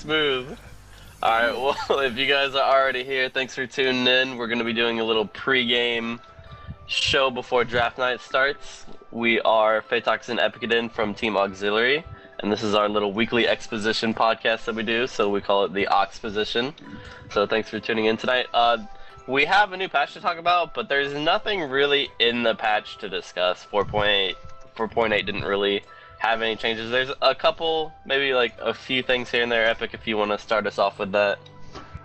smooth. Alright, well, if you guys are already here, thanks for tuning in. We're going to be doing a little pre-game show before draft night starts. We are Phaetox and Epicadin from Team Auxiliary, and this is our little weekly exposition podcast that we do, so we call it the AUXposition. So thanks for tuning in tonight. We have a new patch to talk about, but there's nothing really in the patch to discuss. 4.8 didn't really have any changes. There's a couple, maybe like a few things here and there. Epic, if you want to start us off with that.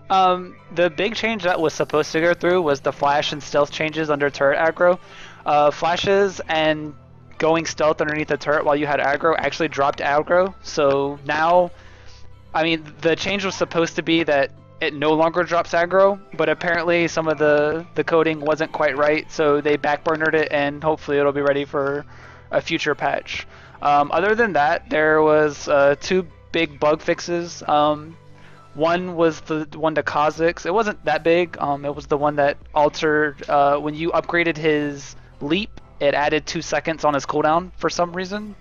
The big change that was supposed to go through was the flash and stealth changes under turret aggro. Flashes and going stealth underneath the turret while you had aggro actually dropped aggro. So now, I mean, the change was supposed to be that it no longer drops aggro, but apparently some of the coding wasn't quite right, so they backburnered it, and hopefully it'll be ready for a future patch. Other than that, there was two big bug fixes. One was the one to Kha'Zix. It wasn't that big. It was the one that altered when you upgraded his leap, it added 2 seconds on his cooldown for some reason.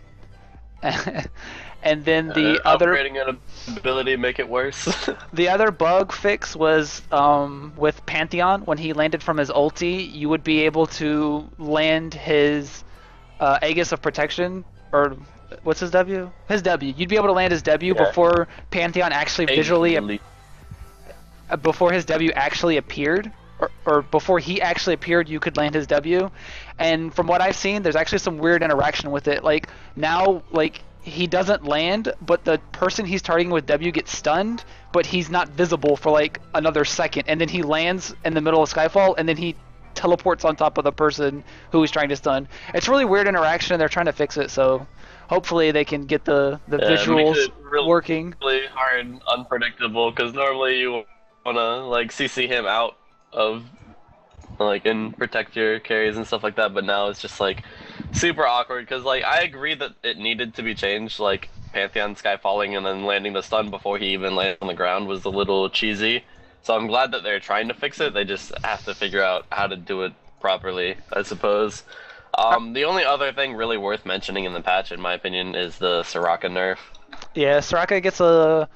And then the other upgrading an ability make it worse. The other bug fix was with Pantheon. When he landed from his ulti, you would be able to land his Aegis of Protection, or what's his W? His W. You'd be able to land his W before Pantheon actually before his W actually appeared, or before he actually appeared, you could land his W. And from what I've seen, there's actually some weird interaction with it. Like now, like he doesn't land, but the person he's targeting with W gets stunned, but he's not visible for like another second, and then he lands in the middle of Skyfall, and then he teleports on top of the person who he's trying to stun. It's really weird interaction, and they're trying to fix it, so hopefully they can get the visuals it really, working. Really hard and unpredictable, because normally you want to like CC him out of like and protect your carries and stuff like that, but now it's just like super awkward, because like I agree that it needed to be changed, like Pantheon skyfalling and then landing the stun before he even landed on the ground was a little cheesy. So I'm glad that they're trying to fix it. They just have to figure out how to do it properly, I suppose. The only other thing really worth mentioning in the patch, in my opinion, is the Soraka nerf. Yeah, Soraka gets a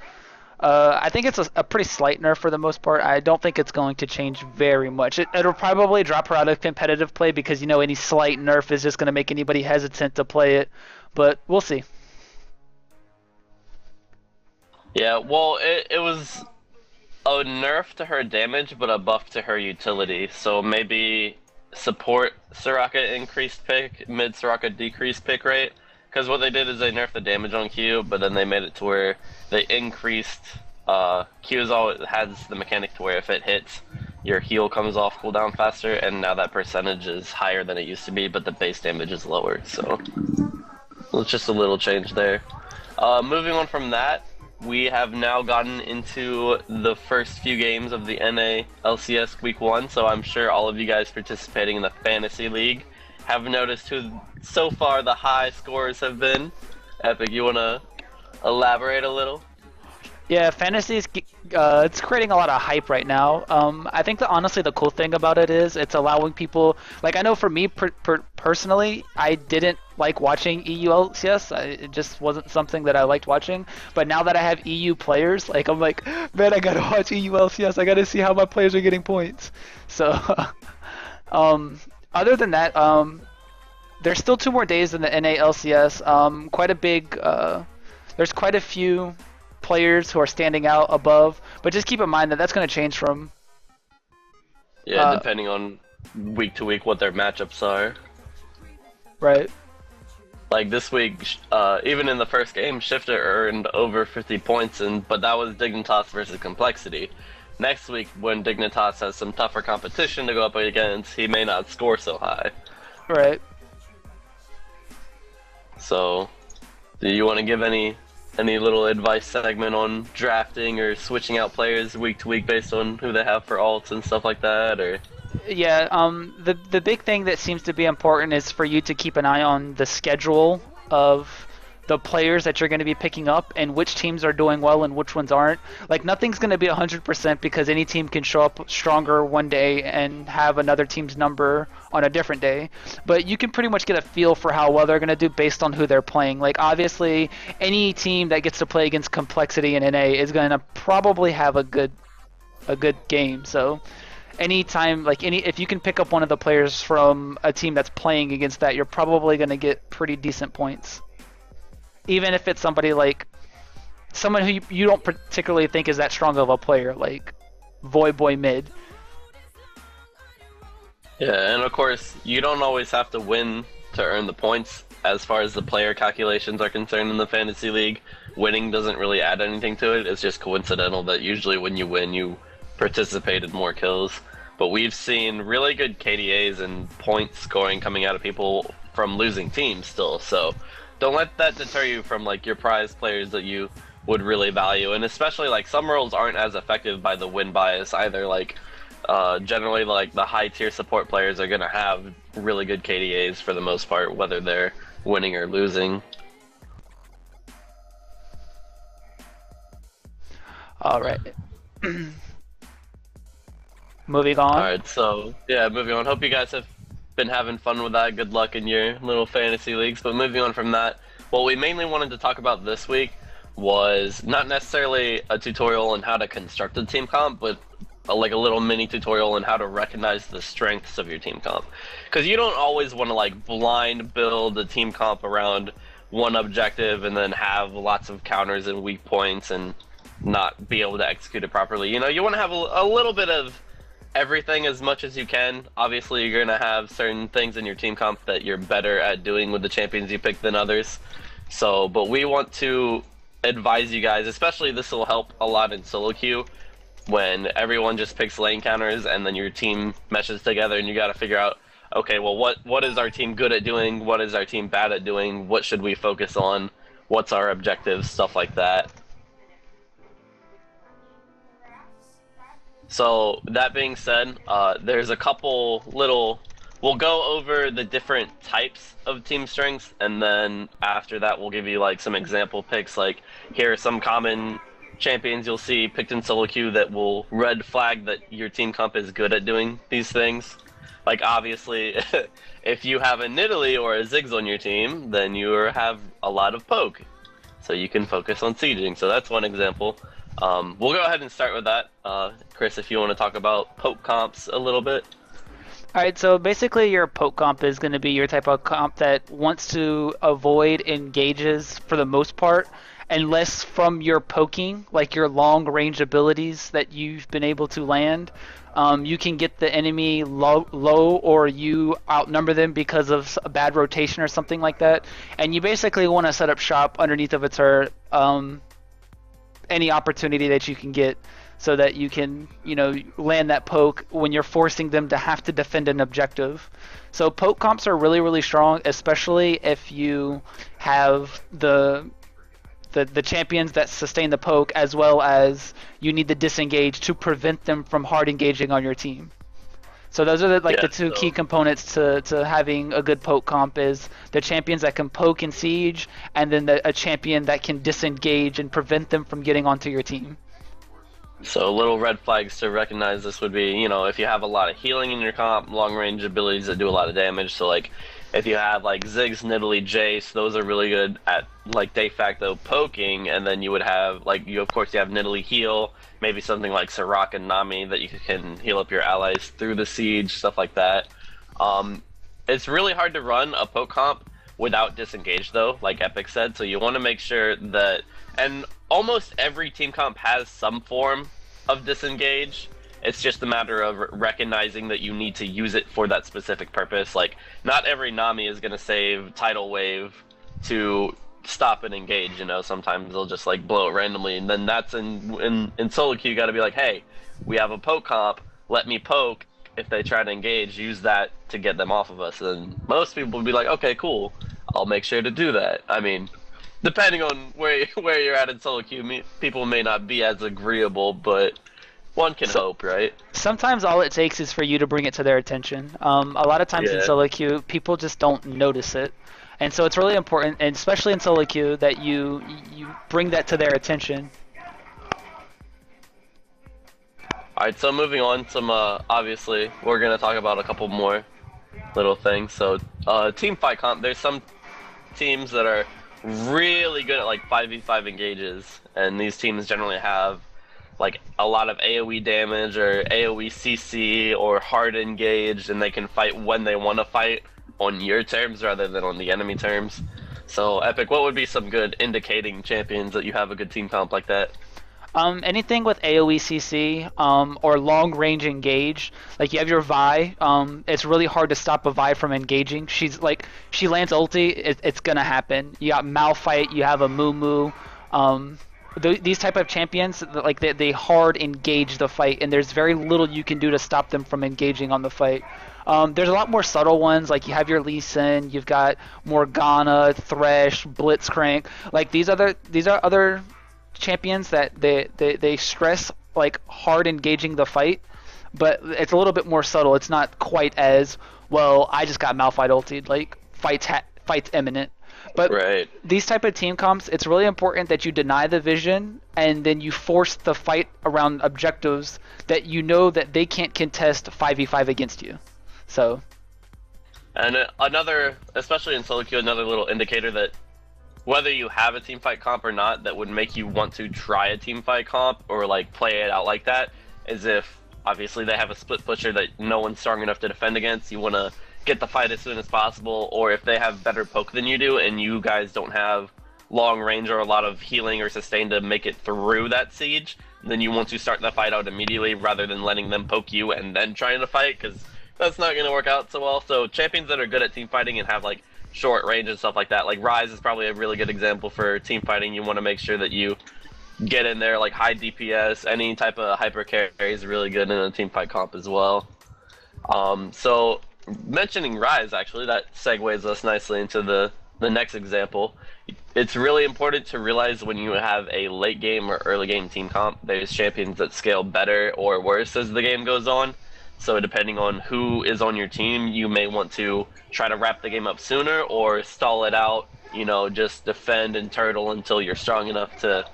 I think it's a pretty slight nerf for the most part. I don't think it's going to change very much. It'll probably drop her out of competitive play, because you know any slight nerf is just going to make anybody hesitant to play it. But we'll see. Yeah, well, it was a nerf to her damage, but a buff to her utility. So maybe support Soraka increased pick, mid Soraka decreased pick rate. Because what they did is they nerfed the damage on Q, but then they made it to where they increased Q has the mechanic to where if it hits, your heal comes off cooldown faster, and now that percentage is higher than it used to be, but the base damage is lower. So it's just a little change there. Moving on from that, we have now gotten into the first few games of the NA LCS Week 1, so I'm sure all of you guys participating in the Fantasy League have noticed who so far the high scores have been. Epic, you want to elaborate a little? Yeah, Fantasy is it's creating a lot of hype right now. I think that honestly the cool thing about it is it's allowing people, like I know for me personally, I didn't like watching EU LCS. It just wasn't something that I liked watching. But now that I have EU players, like I'm like, man, I gotta watch EU LCS. I gotta see how my players are getting points. So, other than that, there's still 2 more days in the NA LCS. Quite a big, there's quite a few players who are standing out above, but just keep in mind that that's going to change from depending on week to week what their matchups are. Right. Like this week, even in the first game, Shifter earned over 50 points, but that was Dignitas versus Complexity. Next week, when Dignitas has some tougher competition to go up against, he may not score so high. Right. So, do you want to give any little advice segment on drafting or switching out players week to week based on who they have for alts and stuff like that, or? Yeah, the big thing that seems to be important is for you to keep an eye on the schedule of the players that you're going to be picking up and which teams are doing well and which ones aren't. Like nothing's going to be 100% because any team can show up stronger one day and have another team's number on a different day. But you can pretty much get a feel for how well they're going to do based on who they're playing. Like obviously, any team that gets to play against Complexity in NA is going to probably have a good game. So anytime if you can pick up one of the players from a team that's playing against that, you're probably going to get pretty decent points. Even if it's someone who you don't particularly think is that strong of a player, like Voyboy mid. Yeah, and of course, you don't always have to win to earn the points. As far as the player calculations are concerned in the Fantasy League, winning doesn't really add anything to it. It's just coincidental that usually when you win, you participate in more kills. But we've seen really good KDAs and point scoring coming out of people from losing teams still, so don't let that deter you from your prize players that you would really value. And especially some roles aren't as effective by the win bias either. Generally the high tier support players are gonna have really good KDAs for the most part, whether they're winning or losing. All right. Moving on. Alright, so yeah, moving on. Hope you guys have been having fun with that. Good luck in your little fantasy leagues. But moving on from that, what we mainly wanted to talk about this week was not necessarily a tutorial on how to construct a team comp, but a little mini tutorial on how to recognize the strengths of your team comp. Because you don't always want to blind build a team comp around one objective and then have lots of counters and weak points and not be able to execute it properly. You want to have a little bit of everything as much as you can. Obviously, you're going to have certain things in your team comp that you're better at doing with the champions you pick than others. So, but we want to advise you guys, especially this will help a lot in solo queue, when everyone just picks lane counters and then your team meshes together and you got to figure out, okay, well, what is our team good at doing? What is our team bad at doing? What should we focus on? What's our objectives? Stuff like that. So that being said, there's a couple we'll go over the different types of team strengths, and then after that we'll give you some example picks. Here are some common champions you'll see picked in solo queue that will red flag that your team comp is good at doing these things. Obviously, if you have a Nidalee or a Ziggs on your team, then you have a lot of poke, so you can focus on sieging. So that's one example. We'll go ahead and start with that. Chris, if you want to talk about poke comps a little bit. Alright, so basically your poke comp is going to be your type of comp that wants to avoid engages for the most part, unless from your poking, your long range abilities that you've been able to land, you can get the enemy low or you outnumber them because of a bad rotation or something like that. And you basically want to set up shop underneath of a turret, any opportunity that you can get, so that you can, land that poke when you're forcing them to have to defend an objective. So poke comps are really, really strong, especially if you have the champions that sustain the poke, as well as you need the disengage to prevent them from hard engaging on your team. So those are the two key components to having a good poke comp, is the champions that can poke and siege, and then a champion that can disengage and prevent them from getting onto your team. So little red flags to recognize this would be, if you have a lot of healing in your comp, long range abilities that do a lot of damage. So if you have Ziggs, Nidalee, Jace, those are really good at de facto poking, and then you would have you have Nidalee heal, maybe something like Soraka and Nami that you can heal up your allies through the siege, stuff like that. It's really hard to run a poke comp without disengage though, like Epic said, so you want to make sure that, and almost every team comp has some form of disengage. It's just a matter of recognizing that you need to use it for that specific purpose. Not every Nami is going to save Tidal Wave to stop and engage, sometimes they'll just blow it randomly, and then that's in solo queue you got to be hey, we have a poke comp, let me poke. If they try to engage, use that to get them off of us, and most people would be okay, cool, I'll make sure to do that. I mean, depending on where you're at in solo queue, people may not be as agreeable, but one can hope, right? Sometimes all it takes is for you to bring it to their attention. A lot of times in solo queue, people just don't notice it. And so it's really important, and especially in solo queue, that you bring that to their attention. Alright, so moving on, obviously, we're gonna talk about a couple more little things. So, team fight comp, there's some teams that are really good at like 5v5 engages, and these teams generally have like a lot of AoE damage or AoE CC or hard engaged, and they can fight when they want to fight on your terms rather than on the enemy terms. So, Epic, what would be some good indicating champions that you have a good team comp like that? Anything with AoE CC or long range engage, like you have your Vi. It's really hard to stop a Vi from engaging. She lands ulti, it's gonna happen. You got Malphite, you have a Moo. These type of champions, like they hard engage the fight, and there's very little you can do to stop them from engaging on the fight. There's a lot more subtle ones, like you have your Lee Sin, you've got Morgana, Thresh, Blitzcrank. Like these are other champions that they stress like hard engaging the fight, but it's a little bit more subtle. It's not quite as well. I just got Malphite ulted, like fight's imminent. But right. These type of team comps, it's really important that you deny the vision and then you force the fight around objectives that you know that they can't contest 5v5 against you. So. And another, especially in solo queue, another little indicator that whether you have a team fight comp or not that would make you want to try a team fight comp or like play it out like that is if obviously they have a split pusher that no one's strong enough to defend against. You want to get the fight as soon as possible, or if they have better poke than you do and you guys don't have long range or a lot of healing or sustain to make it through that siege, then you want to start the fight out immediately rather than letting them poke you and then trying to fight, because that's not going to work out so well. So champions that are good at team fighting and have like short range and stuff like that, like Ryze is probably a really good example for team fighting. You want to make sure that you get in there, like high DPS, any type of hyper carry is really good in a team fight comp as well. So mentioning Ryze, actually, that segues us nicely into the next example. It's really important to realize when you have a late game or early game team comp, there's champions that scale better or worse as the game goes on. So depending on who is on your team, you may want to try to wrap the game up sooner or stall it out, you know, just defend and turtle until you're strong enough to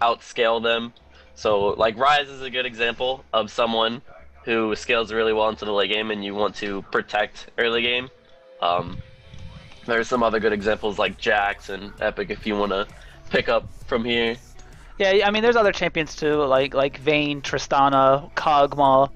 outscale them. So like Ryze is a good example of someone who scales really well into the late game and you want to protect early game. There's some other good examples like Jax and Epic if you want to pick up from here. Yeah, I mean there's other champions too, like Vayne, Tristana, Kog'Maw.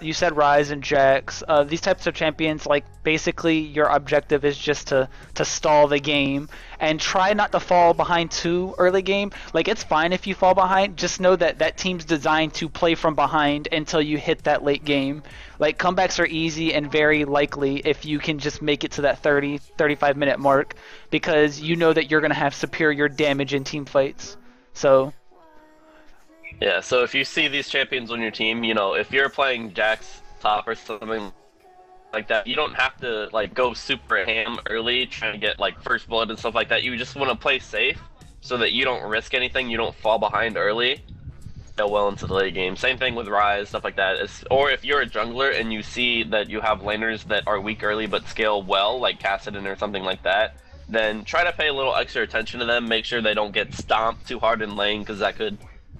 You said Ryze and Jax. These types of champions, like basically your objective is just to stall the game and try not to fall behind too early game. Like it's fine if you fall behind, just know that that team's designed to play from behind until you hit that late game. Like comebacks are easy and very likely if you can just make it to that 30-35 minute mark, because you know that you're going to have superior damage in team fights. So yeah, so if you see these champions on your team, you know, if you're playing Jax top or something like that, you don't have to like go super ham early trying to get like first blood and stuff like that. You just want to play safe so that you don't risk anything, you don't fall behind early, go well into the late game. Same thing with Ryze, stuff like that. Or if you're a jungler and you see that you have laners that are weak early but scale well, like Kassadin or something like that, then try to pay a little extra attention to them. Make sure they don't get stomped too hard in lane, because that could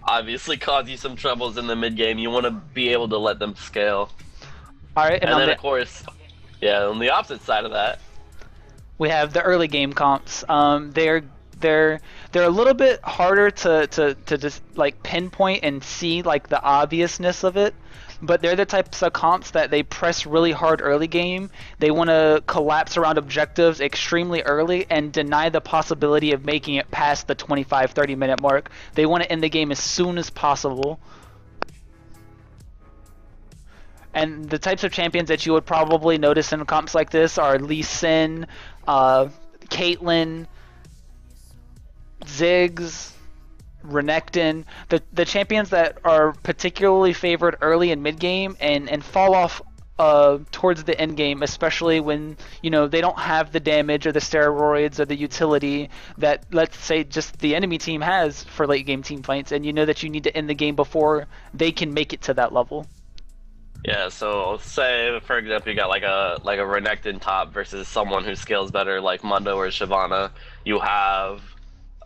obviously cause you some troubles in the mid game. You want to be able to let them scale. All right, and then of course, yeah, on the opposite side of that, we have the early game comps. They're a little bit harder to just like pinpoint and see like the obviousness of it, but they're the types of comps that they press really hard early game. They want to collapse around objectives extremely early and deny the possibility of making it past the 25-30 minute mark. They want to end the game as soon as possible. And the types of champions that you would probably notice in comps like this are Lee Sin, Caitlyn, Ziggs, Renekton, the champions that are particularly favored early and mid game and fall off towards the end game, especially when you know they don't have the damage or the steroids or the utility that, let's say, just the enemy team has for late game team fights, and you know that you need to end the game before they can make it to that level. Yeah, so say for example you got like a Renekton top versus someone who scales better like Mundo or Shyvana. You have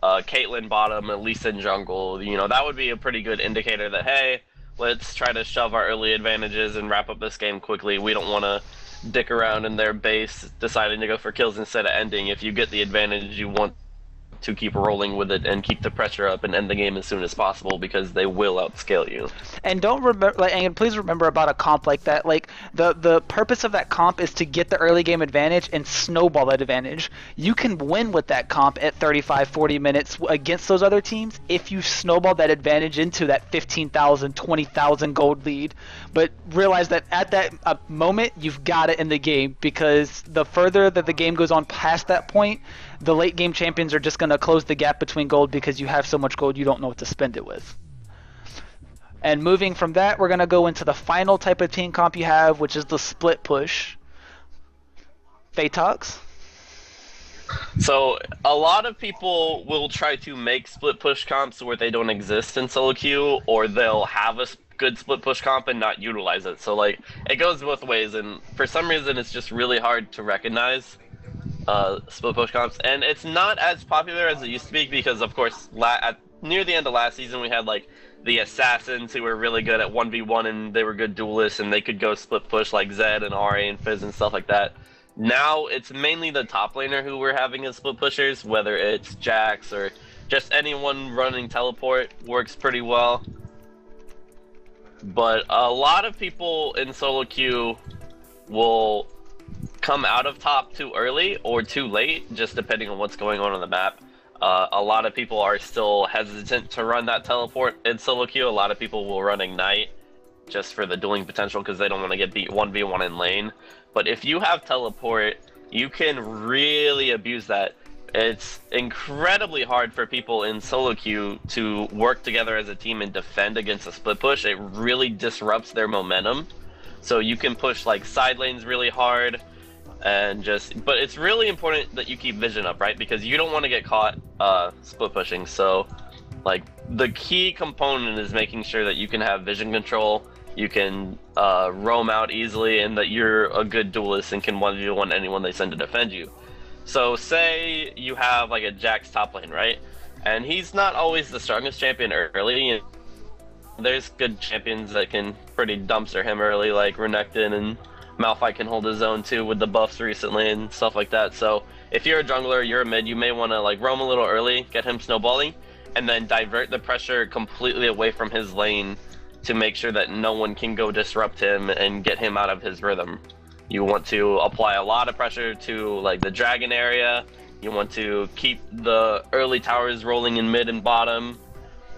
Caitlyn bottom, at least in jungle. You know, that would be a pretty good indicator that hey, let's try to shove our early advantages and wrap up this game quickly. We don't want to dick around in their base deciding to go for kills instead of ending. If you get the advantage, you want to keep rolling with it and keep the pressure up and end the game as soon as possible because they will outscale you. And don't remember, like, and please remember about a comp like that. Like the purpose of that comp is to get the early game advantage and snowball that advantage. You can win with that comp at 35, 40 minutes against those other teams if you snowball that advantage into that 15,000, 20,000 gold lead. But realize that at that moment you've got it in the game, because the further that the game goes on past that point, the late game champions are just going to close the gap between gold because you have so much gold you don't know what to spend it with. And moving from that, we're going to go into the final type of team comp you have, which is the split push. Phaetox? So a lot of people will try to make split push comps where they don't exist in solo queue, or they'll have a good split push comp and not utilize it. So like it goes both ways, and for some reason it's just really hard to recognize split push comps, and it's not as popular as it used to be because of course near the end of last season we had like the assassins who were really good at 1v1 and they were good duelists and they could go split push like Zed and Ari and Fizz and stuff like that. Now it's mainly the top laner who we're having as split pushers, whether it's Jax or just anyone running teleport works pretty well. But a lot of people in solo queue will come out of top too early or too late, just depending on what's going on the map. A lot of people are still hesitant to run that teleport in solo queue. A lot of people will run Ignite just for the dueling potential because they don't want to get beat 1v1 in lane. But if you have teleport, you can really abuse that. It's incredibly hard for people in solo queue to work together as a team and defend against a split push. It really disrupts their momentum. So you can push like side lanes really hard, and but it's really important that you keep vision up, right? Because you don't want to get caught split pushing. So like the key component is making sure that you can have vision control, you can roam out easily, and that you're a good duelist and can 1v1 anyone they send to defend you. So say you have like a Jax top lane, right? And he's not always the strongest champion early. There's good champions that can pretty dumpster him early, like Renekton, and Malphite can hold his own too with the buffs recently and stuff like that. So if you're a jungler, you're a mid, you may want to like roam a little early, get him snowballing, and then divert the pressure completely away from his lane to make sure that no one can go disrupt him and get him out of his rhythm. You want to apply a lot of pressure to like the dragon area. You want to keep the early towers rolling in mid and bottom,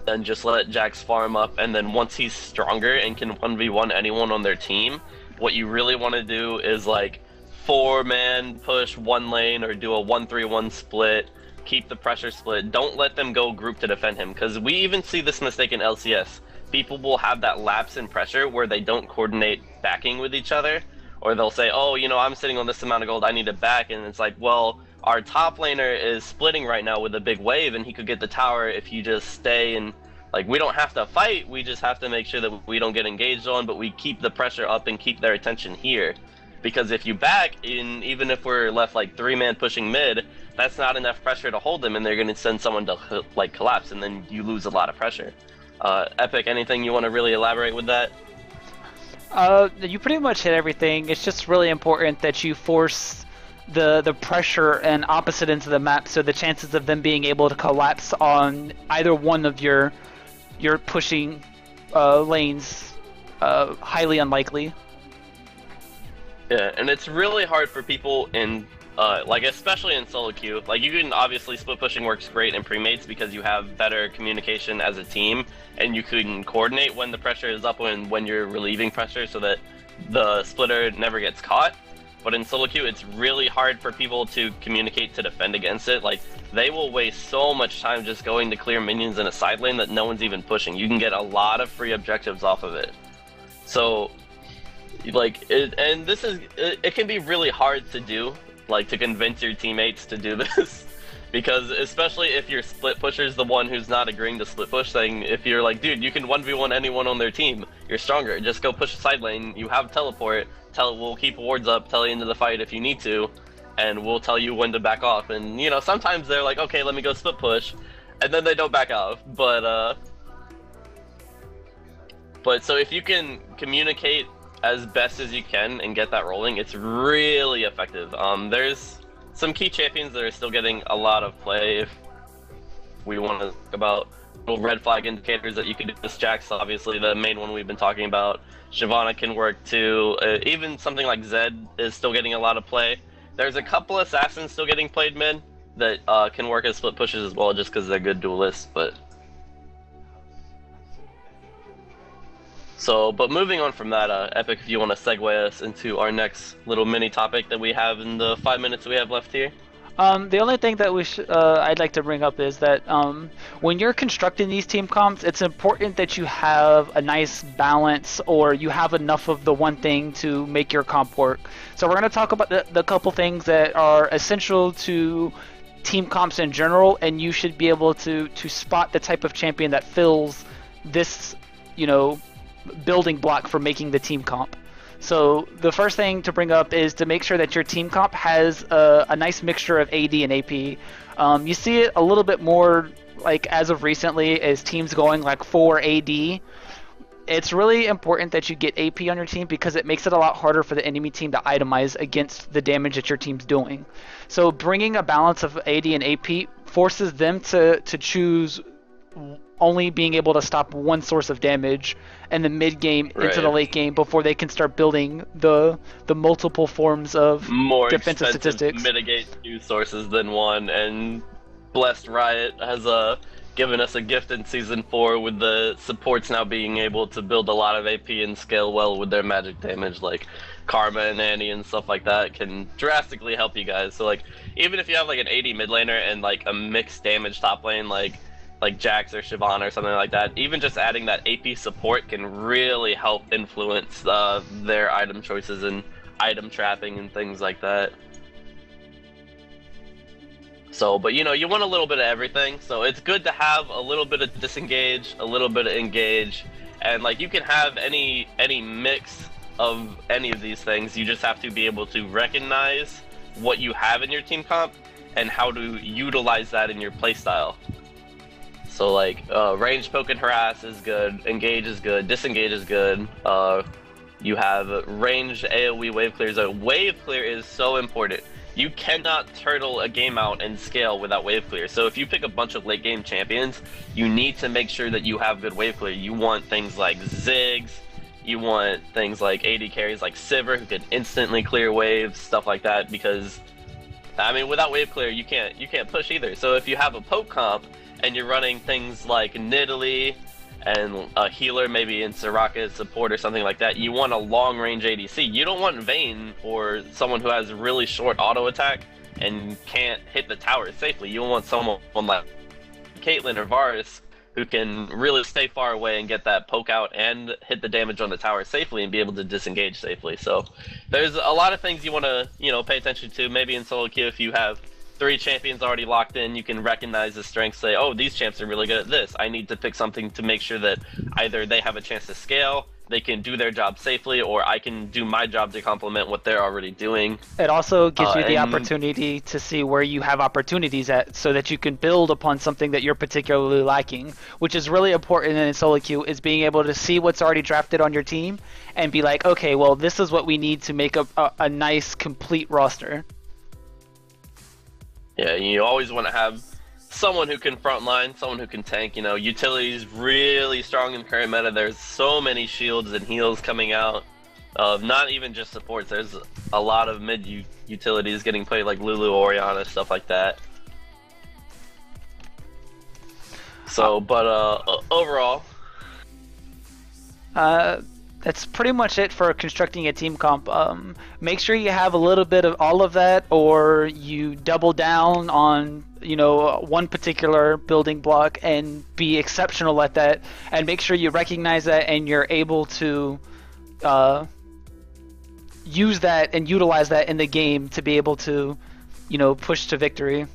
then just let Jax farm up, and then once he's stronger and can 1v1 anyone on their team, what you really want to do is like 4-man push one lane or do a 1-3-1 split, keep the pressure split. Don't let them go group to defend him, because we even see this mistake in LCS. People will have that lapse in pressure where they don't coordinate backing with each other, or they'll say, oh, you know, I'm sitting on this amount of gold, I need to back, and it's like, well, our top laner is splitting right now with a big wave, and he could get the tower if you just stay, and like, we don't have to fight, we just have to make sure that we don't get engaged on, but we keep the pressure up and keep their attention here. Because if you back, even if we're left like 3-man pushing mid, that's not enough pressure to hold them, and they're going to send someone to like collapse, and then you lose a lot of pressure. Epic, anything you want to really elaborate with that? You pretty much hit everything. It's just really important that you force the pressure and opposite ends of the map, so the chances of them being able to collapse on either one of your pushing lanes highly unlikely. Yeah, and it's really hard for people in like especially in solo queue. Like you can obviously split pushing works great in pre-mates because you have better communication as a team, and you can coordinate when the pressure is up and when you're relieving pressure so that the splitter never gets caught. But in solo queue, it's really hard for people to communicate to defend against it. Like they will waste so much time just going to clear minions in a side lane that no one's even pushing. You can get a lot of free objectives off of it. So like it can be really hard to do, like to convince your teammates to do this. Because especially if your split pusher's the one who's not agreeing to split push, saying if you're like, dude, you can 1v1 anyone on their team, you're stronger, just go push a side lane, you have teleport, we'll keep wards up, tell you into the fight if you need to, and we'll tell you when to back off. And you know, sometimes they're like, okay, let me go split push, and then they don't back off. But so if you can communicate as best as you can and get that rolling, it's really effective. There's some key champions that are still getting a lot of play. If we want to talk about little red flag indicators that you can do, this Jax, obviously the main one we've been talking about. Shyvana can work too. Even something like Zed is still getting a lot of play. There's a couple assassins still getting played mid that can work as split pushes as well, just because they're good duelists. But moving on from that, Epic, if you want to segue us into our next little mini topic that we have in the 5 minutes we have left here. The only thing that I'd like to bring up is that when you're constructing these team comps, it's important that you have a nice balance, or you have enough of the one thing to make your comp work. So we're going to talk about the couple things that are essential to team comps in general, and you should be able to spot the type of champion that fills this, building block for making the team comp. So the first thing to bring up is to make sure that your team comp has a nice mixture of AD and AP. You see it a little bit more like as of recently as teams going like 4 AD. It's really important that you get AP on your team because it makes it a lot harder for the enemy team to itemize against the damage that your team's doing. So bringing a balance of AD and AP forces them to choose only being able to stop one source of damage in the mid game into the late game before they can start building the multiple forms of more defensive statistics. Mitigate 2 sources than one, and Blessed Riot has given us a gift in Season 4 with the supports now being able to build a lot of AP and scale well with their magic damage, like Karma and Annie and stuff like that can drastically help you guys. So like, even if you have like an AD mid laner and like a mixed damage top lane like Jax or Shyvana or something like that, even just adding that AP support can really help influence their item choices and item trapping and things like that. So, but you want a little bit of everything, so it's good to have a little bit of disengage, a little bit of engage, and like you can have any mix of any of these things. You just have to be able to recognize what you have in your team comp and how to utilize that in your playstyle. So like, range poke and harass is good, engage is good, disengage is good. You have ranged AoE wave clears. Wave clear is so important. You cannot turtle a game out and scale without wave clear. So if you pick a bunch of late game champions, you need to make sure that you have good wave clear. You want things like Ziggs, you want things like AD carries like Sivir who can instantly clear waves, stuff like that, because I mean without wave clear you can't push either. So if you have a poke comp and you're running things like Nidalee and a healer maybe in Soraka support or something like that, you want a long range ADC. You don't want Vayne or someone who has really short auto attack and can't hit the tower safely. You want someone like Caitlyn or Varus who can really stay far away and get that poke out and hit the damage on the tower safely and be able to disengage safely. So there's a lot of things you want to pay attention to. Maybe in solo queue, if you have 3 champions already locked in, you can recognize the strengths, say, oh, these champs are really good at this. I need to pick something to make sure that either they have a chance to scale, they can do their job safely, or I can do my job to complement what they're already doing. It also gives you the opportunity to see where you have opportunities at, so that you can build upon something that you're particularly lacking, which is really important in solo queue, is being able to see what's already drafted on your team and be like, okay, well, this is what we need to make a nice, complete roster. Yeah, you always want to have someone who can frontline, someone who can tank. Utility's really strong in the current meta. There's so many shields and heals coming out. Not even just supports. There's a lot of mid utilities getting played, like Lulu, Orianna, stuff like that. So, but overall, that's pretty much it for constructing a team comp. Make sure you have a little bit of all of that, or you double down on one particular building block and be exceptional at that, and make sure you recognize that and you're able to use that and utilize that in the game to be able to push to victory.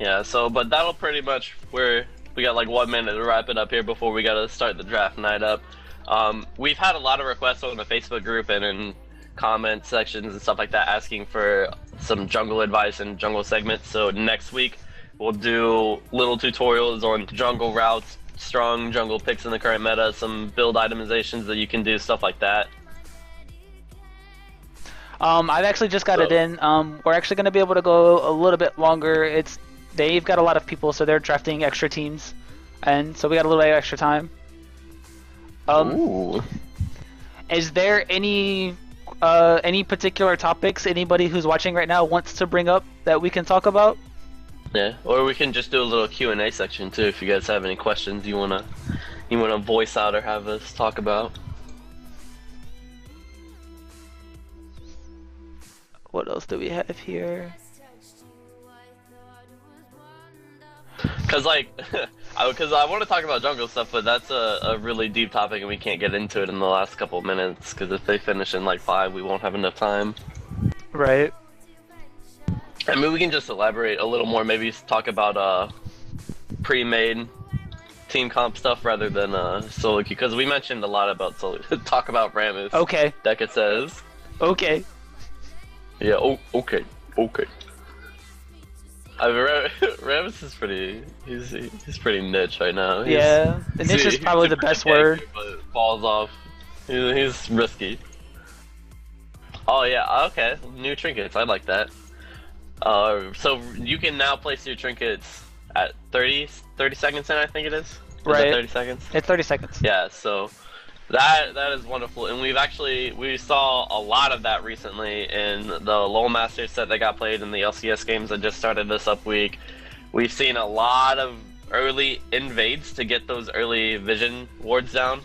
Yeah, so, but that'll pretty much, we got like 1 minute to wrap it up here before we gotta start the draft night up. We've had a lot of requests on the Facebook group and in comment sections and stuff like that asking for some jungle advice and jungle segments, so next week we'll do little tutorials on jungle routes, strong jungle picks in the current meta, some build itemizations that you can do, stuff like that. I've actually just got it in. We're actually going to be able to go a little bit longer. They've got a lot of people, so they're drafting extra teams, and so we got a little bit of extra time. Ooh. Is there any particular topics anybody who's watching right now wants to bring up that we can talk about? Yeah, or we can just do a little Q&A section too if you guys have any questions you wanna voice out or have us talk about. What else do we have here? Cause I want to talk about jungle stuff, but that's a really deep topic and we can't get into it in the last couple of minutes. Cause if they finish in like 5, we won't have enough time. Right. I mean, we can just elaborate a little more. Maybe talk about pre-made team comp stuff rather than solo queue. Cause we mentioned a lot about solo. Talk about Rammus. Okay. Deca says. Okay. Yeah. Oh. Okay. Okay. I mean, Rammus is pretty. He's pretty niche right now. Yeah, the niche is probably the best word. But it falls off. He's risky. Oh yeah. Okay. New trinkets. I like that. So you can now place your trinkets at 30 seconds in. I think it is. Right. 30 seconds. It's 30 seconds. Yeah. So. That is wonderful, and we saw a lot of that recently in the LoL Masters set that got played in the LCS games that just started this up week. We've seen a lot of early invades to get those early vision wards down.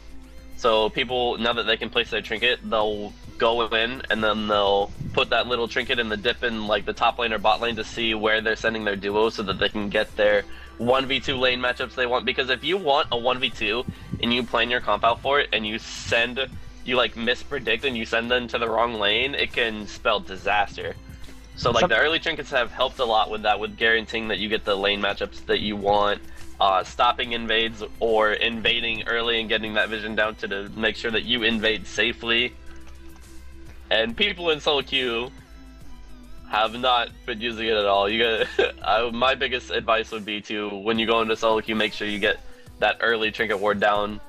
So people, now that they can place their trinket, they'll go in and then they'll put that little trinket in the dip in like the top lane or bot lane to see where they're sending their duo so that they can get their 1v2 lane matchups they want. Because if you want a 1v2 and you plan your comp out for it and you like mispredict and you send them to the wrong lane, it can spell disaster. So like the early trinkets have helped a lot with that, with guaranteeing that you get the lane matchups that you want, stopping invades or invading early and getting that vision down to make sure that you invade safely. And people in solo queue have not been using it at all. You got my biggest advice would be to, when you go into solo queue, make sure you get that early trinket ward down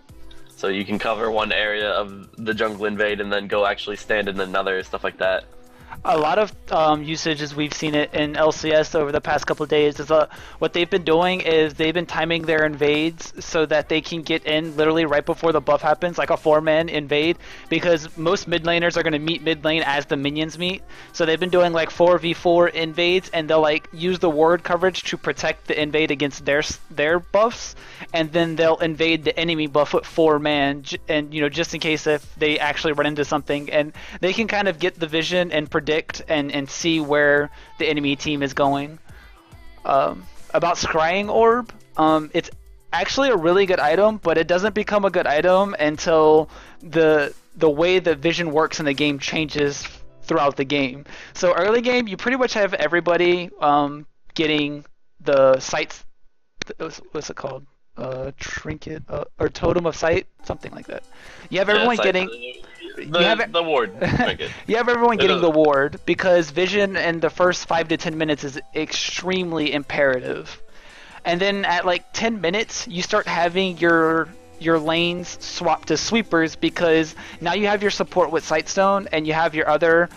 so you can cover one area of the jungle invade and then go actually stand in another, stuff like that. A lot of usage, as we've seen it in LCS over the past couple of days, is what they've been doing is they've been timing their invades so that they can get in literally right before the buff happens, like a 4-man invade, because most mid laners are going to meet mid lane as the minions meet. So they've been doing like 4v4 invades, and they'll like use the ward coverage to protect the invade against their buffs, and then they'll invade the enemy buff with 4-man, and just in case if they actually run into something, and they can kind of get the vision and predict and see where the enemy team is going. About Scrying Orb, it's actually a really good item, but it doesn't become a good item until the way the vision works in the game changes throughout the game. So early game, you pretty much have everybody getting the sights. What's it called? Trinket or totem of sight, something like that. You have everyone getting the ward. You have everyone getting the ward, because vision in the first 5 to 10 minutes is extremely imperative. And then at like 10 minutes, you start having your lanes swap to sweepers, because now you have your support with Sightstone and you have your other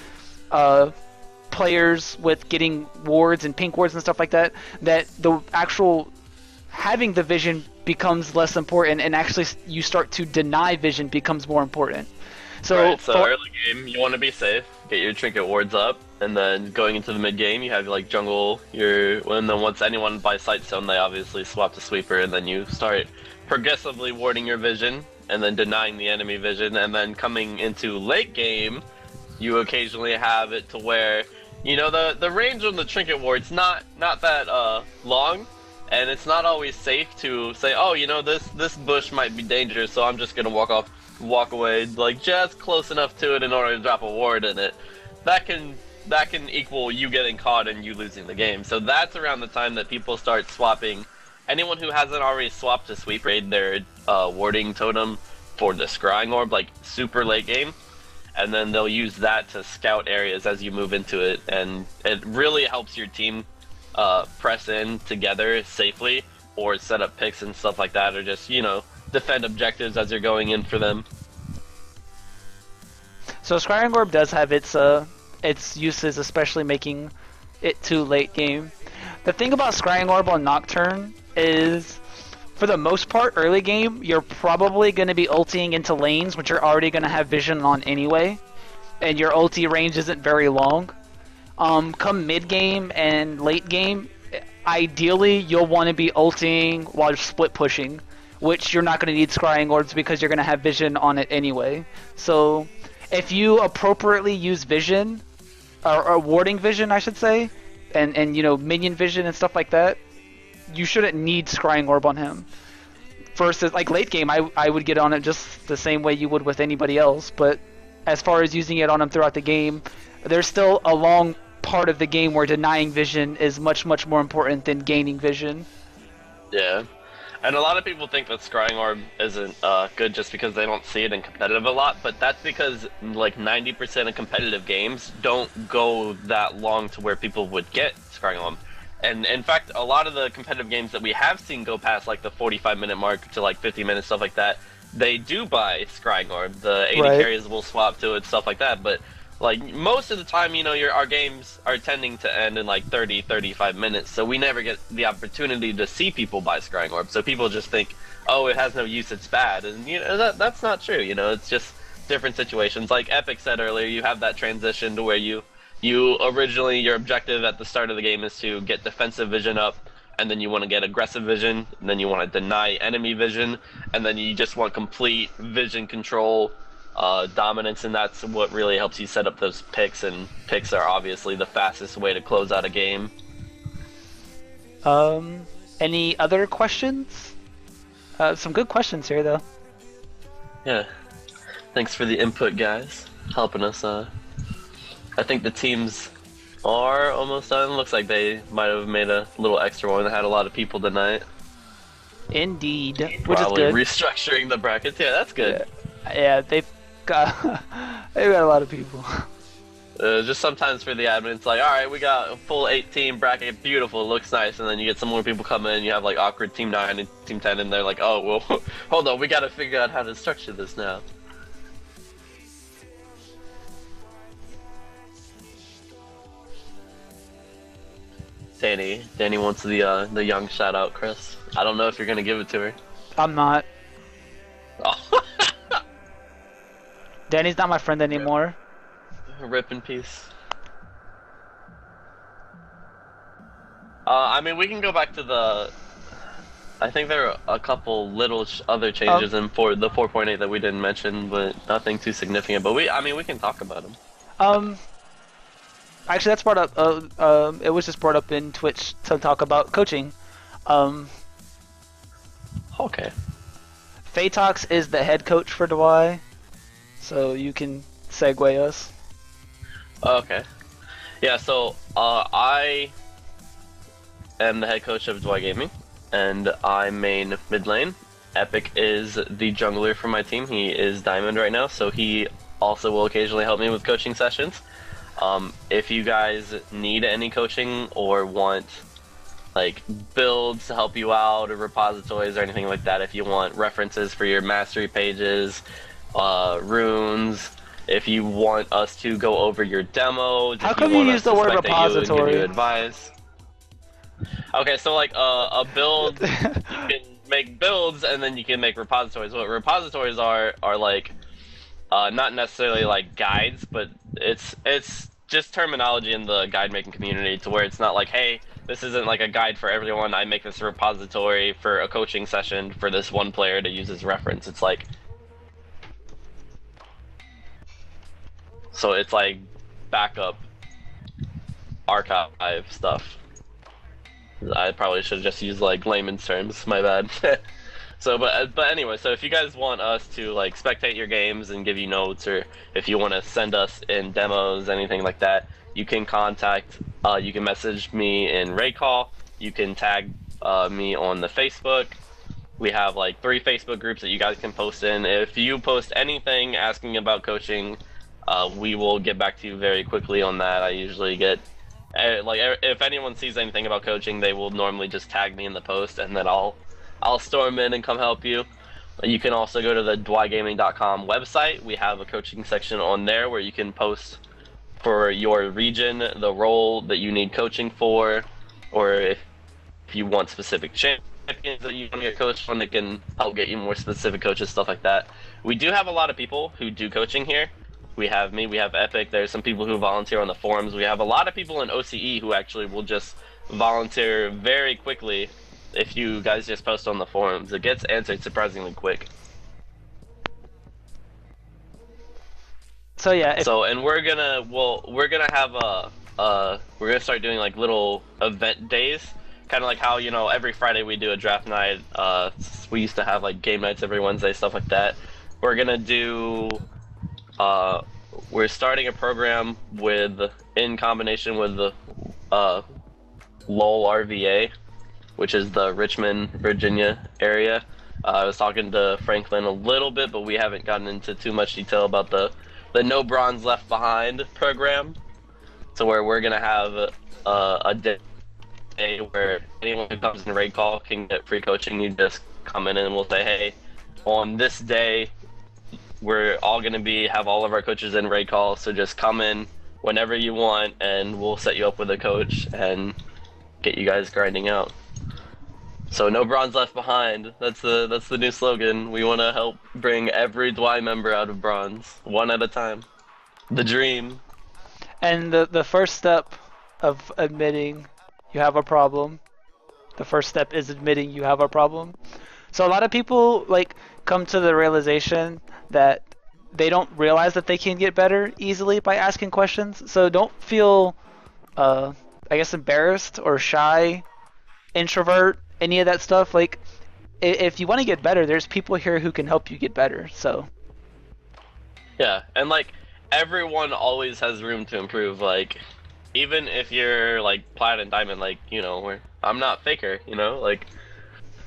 players with getting wards and pink wards and stuff like that. That the actual having the vision becomes less important, and actually you start to deny vision becomes more important. So, right, so early game, you want to be safe, get your trinket wards up, and then going into the mid game, you have like jungle, and then once anyone buys Sightstone, they obviously swap to sweeper, and then you start progressively warding your vision, and then denying the enemy vision, and then coming into late game, you occasionally have it to where, the range on the trinket ward's not that long, and it's not always safe to say, oh, this bush might be dangerous, so I'm just gonna walk away, like just close enough to it in order to drop a ward in it. That can that can equal you getting caught and you losing the game. So that's around the time that people start swapping. Anyone who hasn't already swapped to sweep raid their warding totem for the scrying orb, like super late game, and then they'll use that to scout areas as you move into it, and it really helps your team press in together safely, or set up picks and stuff like that, or just, you know, defend objectives as you're going in for them. So Scrying Orb does have its uses, especially making it too late game. The thing about Scrying Orb on Nocturne is, for the most part, early game, you're probably going to be ulting into lanes, which you're already going to have vision on anyway, and your ulti range isn't very long. Come mid game and late game, ideally you'll want to be ulting while you're split pushing, which you're not going to need Scrying Orbs because you're going to have vision on it anyway. So if you appropriately use vision, or warding vision I should say, and you know, minion vision and stuff like that, you shouldn't need Scrying Orb on him. Versus like late game, I would get on it just the same way you would with anybody else, but as far as using it on him throughout the game, there's still a long part of the game where denying vision is much more important than gaining vision. Yeah. And a lot of people think that Scrying Orb isn't good just because they don't see it in competitive a lot, but that's because like 90% of competitive games don't go that long to where people would get Scrying Orb. And in fact, a lot of the competitive games that we have seen go past like the 45-minute mark to like 50 minutes, stuff like that, they do buy Scrying Orb. The 80 carries will swap to it, stuff like that, but like most of the time, you know, our games are tending to end in like 30-35 minutes, so we never get the opportunity to see people buy Scrying Orb. So people just think, oh, it has no use, it's bad, and you know, that's not true. You know, it's just different situations. Like Epic said earlier, you have that transition to where you originally, your objective at the start of the game is to get defensive vision up, and then you want to get aggressive vision, and then you want to deny enemy vision, and then you just want complete vision control, dominance, and that's what really helps you set up those picks, and picks are obviously the fastest way to close out a game. Any other questions? Some good questions here, though. Yeah. Thanks for the input, guys. Helping us, I think the teams are almost done. Looks like they might have made a little extra one. They had a lot of people tonight. Indeed. Which Probably is good. Restructuring the brackets. Yeah, that's good. Yeah, they've got a lot of people. Just sometimes for the admin, it's like, alright, we got a full 8-team bracket, beautiful, it looks nice, and then you get some more people come in, you have like awkward Team 9 and Team 10, and they're like, oh, well, hold on, we gotta figure out how to structure this now. Danny wants the young shout out, Chris. I don't know if you're gonna give it to her. I'm not. Oh. Danny's not my friend anymore. Rip in peace. I mean, we can go back to the. I think there are a couple little other changes in the 4.8 that we didn't mention, but nothing too significant. But I mean, we can talk about them. Actually, that's brought up. It was just brought up in Twitch to talk about coaching. Okay. Phaetox is the head coach for Dwy, so you can segue us. Okay. Yeah. So I am the head coach of Dwy Gaming, and I main mid lane. Epic is the jungler for my team. He is Diamond right now, so he also will occasionally help me with coaching sessions. If you guys need any coaching or want like builds to help you out or repositories or anything like that, if you want references for your mastery pages, runes, if you want us to go over your demo, how come you use the word repository? Give you advice. Okay, so like a build, you can make builds and then you can make repositories. What repositories are like not necessarily like guides, but it's just terminology in the guide making community to where it's not like, hey, this isn't like a guide for everyone. I make this a repository for a coaching session for this one player to use as reference. It's like, so it's like backup archive stuff. I probably should have just used like layman's terms, my bad. So, but anyway, so if you guys want us to like spectate your games and give you notes, or if you want to send us in demos, anything like that, you can contact, you can message me in raid call, you can tag me on the Facebook. We have like 3 Facebook groups that you guys can post in. If you post anything asking about coaching, we will get back to you very quickly on that. I usually get, like, if anyone sees anything about coaching, they will normally just tag me in the post, and then I'll storm in and come help you. You can also go to the dwigaming.com website. We have a coaching section on there where you can post for your region the role that you need coaching for, or if you want specific champions that you want to get coached on, that can help get you more specific coaches, stuff like that. We do have a lot of people who do coaching here. We have me, we have Epic, there's some people who volunteer on the forums. We have a lot of people in OCE who actually will just volunteer very quickly if you guys just post on the forums. It gets answered surprisingly quick. So yeah. And we're gonna have we're gonna start doing like little event days, kind of like how, you know, every Friday we do a draft night. We used to have like game nights every Wednesday, stuff like that. We're gonna do. We're starting a program in combination with the LOL RVA, which is the Richmond, Virginia area. I was talking to Franklin a little bit, but we haven't gotten into too much detail about the No Bronze Left Behind program. So where we're gonna have a day where anyone who comes in raid call can get free coaching. You just come in and we'll say, hey, on this day, we're all going to have all of our coaches in raid call, so just come in whenever you want, and we'll set you up with a coach and get you guys grinding out. So no bronze left behind. That's the new slogan. We want to help bring every DWI member out of bronze, one at a time. The dream. And the first step of admitting you have a problem, the first step is admitting you have a problem. So a lot of people like come to the realization that they don't realize that they can get better easily by asking questions. So don't feel, I guess, embarrassed or shy, introvert, any of that stuff. Like, if you want to get better, there's people here who can help you get better. So yeah, and like everyone always has room to improve. Like, even if you're like plat and diamond, like, you know, I'm not faker, you know, like,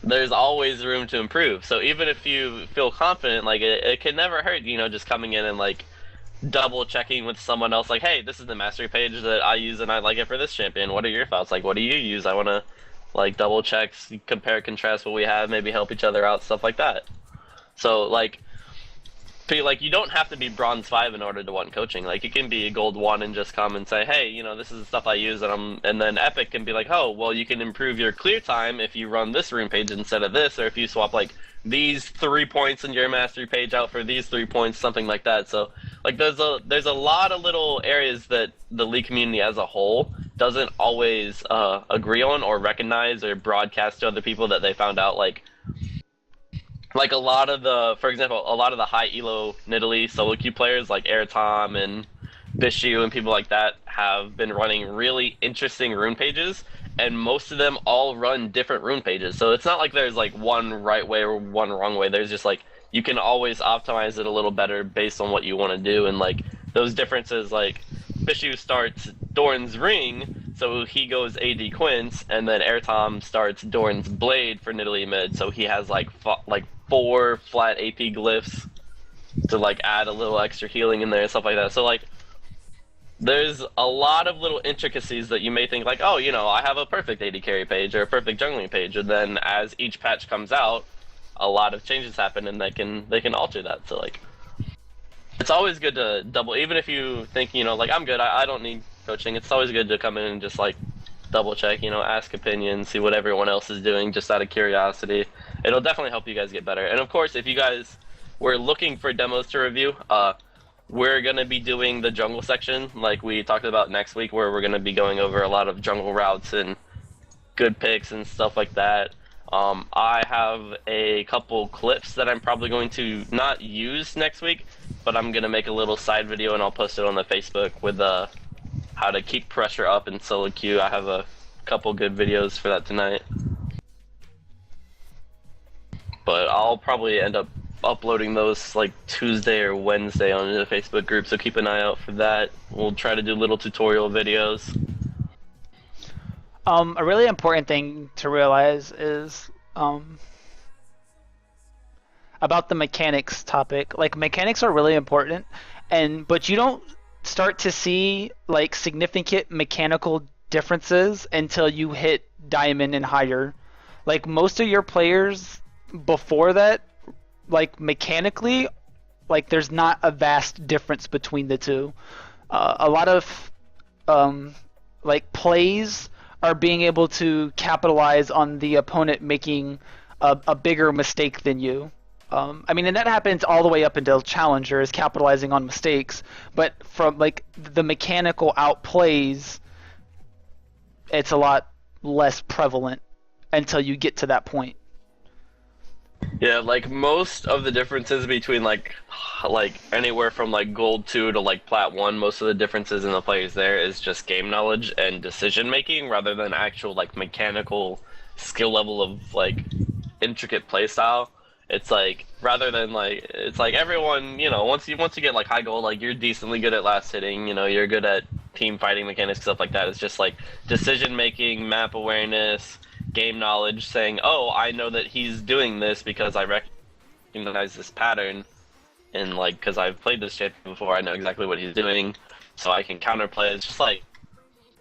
there's always room to improve. So even if you feel confident, like, it can never hurt, you know, just coming in and like double checking with someone else, like, hey, this is the mastery page that I use and I like it for this champion. What are your thoughts? Like, what do you use? I want to like double check, compare, contrast what we have, maybe help each other out, stuff like that. So like you don't have to be bronze 5 in order to want coaching. Like, you can be a gold 1 and just come and say, hey, you know, this is the stuff I use, and then Epic can be like, oh, well, you can improve your clear time if you run this rune page instead of this, or if you swap like these 3 points in your mastery page out for these 3 points, something like that. So like there's a lot of little areas that the League community as a whole doesn't always agree on or recognize or broadcast to other people that they found out. Like a lot of for example, a lot of the high elo Nidalee solo queue players like Airtom and Bishu and people like that have been running really interesting rune pages, and most of them all run different rune pages. So it's not like there's like one right way or one wrong way. There's just like, you can always optimize it a little better based on what you want to do. And like those differences, like Bishu starts Dorn's Ring, so he goes AD Quince, and then Airtom starts Dorn's Blade for Nidalee mid, so he has like 4 flat AP glyphs to like add a little extra healing in there and stuff like that. So like there's a lot of little intricacies that you may think like, oh, you know, I have a perfect AD carry page or a perfect jungling page, and then as each patch comes out, a lot of changes happen and they can alter that. So like it's always good to double, even if you think, you know, like, I'm good, I don't need coaching, it's always good to come in and just like double check, you know, ask opinions, see what everyone else is doing just out of curiosity. It'll definitely help you guys get better. And of course, if you guys were looking for demos to review, we're going to be doing the jungle section like we talked about next week, where we're going to be going over a lot of jungle routes and good picks and stuff like that. I have a couple clips that I'm probably going to not use next week, but I'm going to make a little side video and I'll post it on the Facebook with how to keep pressure up in solo queue. I have a couple good videos for that tonight. But I'll probably end up uploading those like Tuesday or Wednesday on the Facebook group, so keep an eye out for that. We'll try to do little tutorial videos. A really important thing to realize is about the mechanics topic. Like, mechanics are really important, but you don't start to see like significant mechanical differences until you hit diamond and higher. Like, most of your players before that, like, mechanically, like, there's not a vast difference between the two. A lot of like plays are being able to capitalize on the opponent making a bigger mistake than you. I mean, and that happens all the way up until challengers capitalizing on mistakes. But from like the mechanical outplays, it's a lot less prevalent until you get to that point. Yeah, like most of the differences between like anywhere from like gold 2 to like plat 1, most of the differences in the players there is just game knowledge and decision making rather than actual like mechanical skill level of like intricate play style. It's like rather than like it's like everyone, you know, once you get like high gold, like you're decently good at last hitting, you know, you're good at team fighting mechanics, stuff like that. It's just like decision making, map awareness, game knowledge, saying, oh, I know that he's doing this because I recognize this pattern, and like because I've played this champion before, I know exactly what he's doing, so I can counterplay. It's just like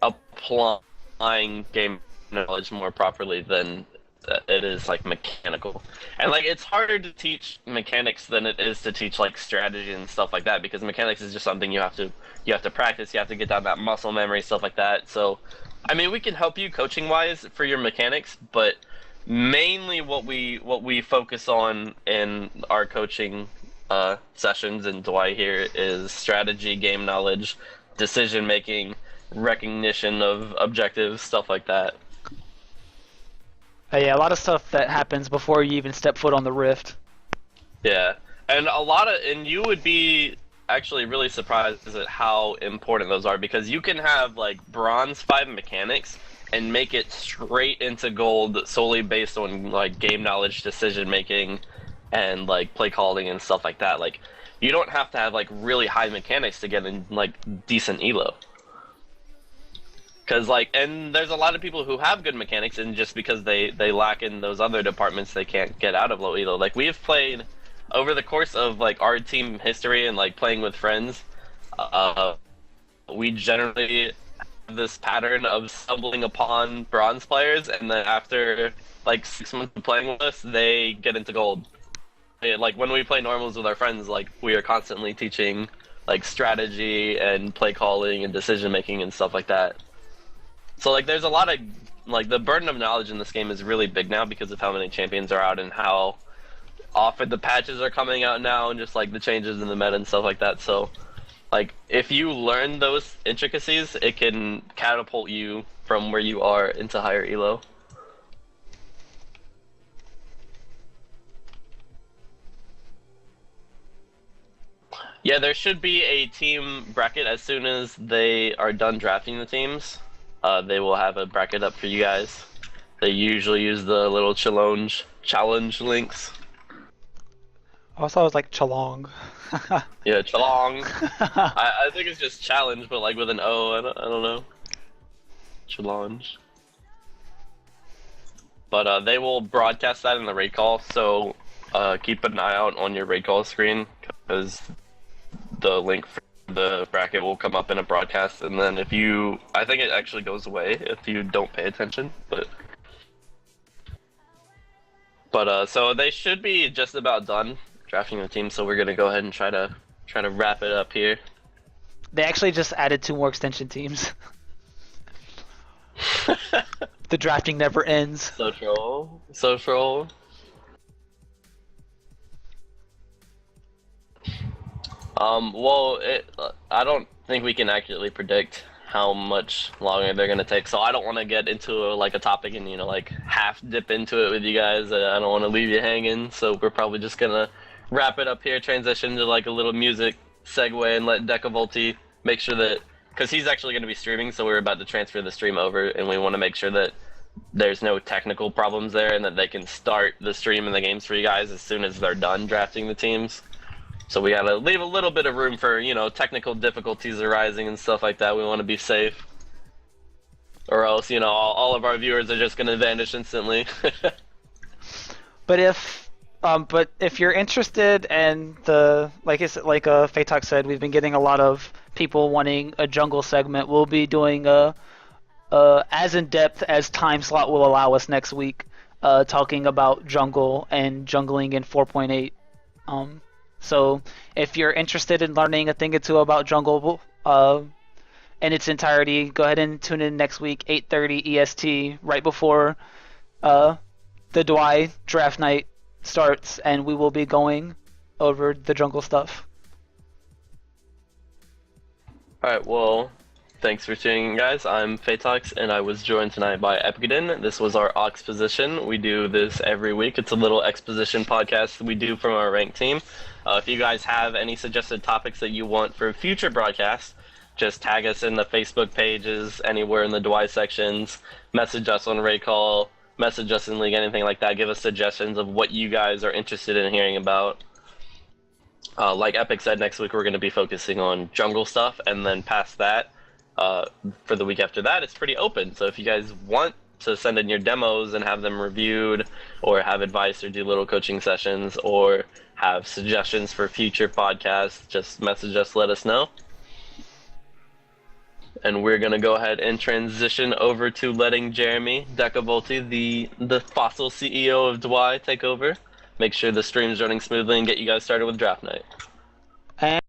applying game knowledge more properly than it is like mechanical. And like it's harder to teach mechanics than it is to teach like strategy and stuff like that, because mechanics is just something you have to practice, you have to get down that muscle memory, stuff like that. So I mean, we can help you coaching wise for your mechanics, but mainly what we focus on in our coaching sessions and Dwight here is strategy, game knowledge, decision making, recognition of objectives, stuff like that. Yeah, a lot of stuff that happens before you even step foot on the rift. Yeah, and you would be actually really surprised at how important those are, because you can have like bronze 5 mechanics and make it straight into gold solely based on like game knowledge, decision making, and like play calling and stuff like that. Like you don't have to have like really high mechanics to get in like decent elo. Cause like, and there's a lot of people who have good mechanics, and just because they lack in those other departments, they can't get out of low elo. Like we have played over the course of like our team history and like playing with friends, we generally have this pattern of stumbling upon bronze players, and then after like 6 months of playing with us, they get into gold. Like when we play normals with our friends, like we are constantly teaching like strategy and play calling and decision making and stuff like that. So like there's a lot of like the burden of knowledge in this game is really big now because of how many champions are out and how often the patches are coming out now, and just like the changes in the meta and stuff like that. So like if you learn those intricacies, it can catapult you from where you are into higher elo. Yeah, there should be a team bracket as soon as they are done drafting the teams. They will have a bracket up for you guys. They usually use the little challenge links. Also, I was like Chalong. Yeah, Chalong. I think it's just challenge, but like with an O. I don't know. Challenge. But they will broadcast that in the raid call, so keep an eye out on your raid call screen, because the link for the bracket will come up in a broadcast, and then I think it actually goes away if you don't pay attention, but so they should be just about done drafting the team, so we're gonna go ahead and try to wrap it up here. They actually just added 2 more extension teams. The drafting never ends. So troll. Well, I don't think we can accurately predict how much longer they're gonna take, so I don't want to get into like a topic and like half dip into it with you guys. I don't want to leave you hanging, so we're probably just gonna wrap it up here, transition to like a little music segue, and let Decavolti make sure that, because he's actually gonna be streaming, so we're about to transfer the stream over, and we want to make sure that there's no technical problems there, and that they can start the stream and the games for you guys as soon as they're done drafting the teams. So we gotta leave a little bit of room for, technical difficulties arising and stuff like that. We want to be safe. Or else, all of our viewers are just gonna vanish instantly. But if you're interested in like Phaetox said, we've been getting a lot of people wanting a jungle segment. We'll be doing as in depth as time slot will allow us next week, talking about jungle and jungling in 4.8. So if you're interested in learning a thing or two about jungle, in its entirety, go ahead and tune in next week, 8:30 EST, right before the Dwy draft night starts, and we will be going over the jungle stuff. Alright, well, thanks for tuning in, guys. I'm Phaetox, and I was joined tonight by Epicadin. This was our AUXposition. We do this every week. It's a little exposition podcast we do from our ranked team. If you guys have any suggested topics that you want for future broadcasts, just tag us in the Facebook pages, anywhere in the Dwy sections, message us on Raycall, message us in League, anything like that. Give us suggestions of what you guys are interested in hearing about. Like Epic said, next week we're going to be focusing on jungle stuff, and then past that, for the week after that, it's pretty open. So if you guys want to send in your demos and have them reviewed, or have advice or do little coaching sessions, or have suggestions for future podcasts, just message us, let us know. And we're going to go ahead and transition over to letting Jeremy Decavolti, the fossil CEO of Dwy, take over. Make sure the stream's running smoothly and get you guys started with draft night.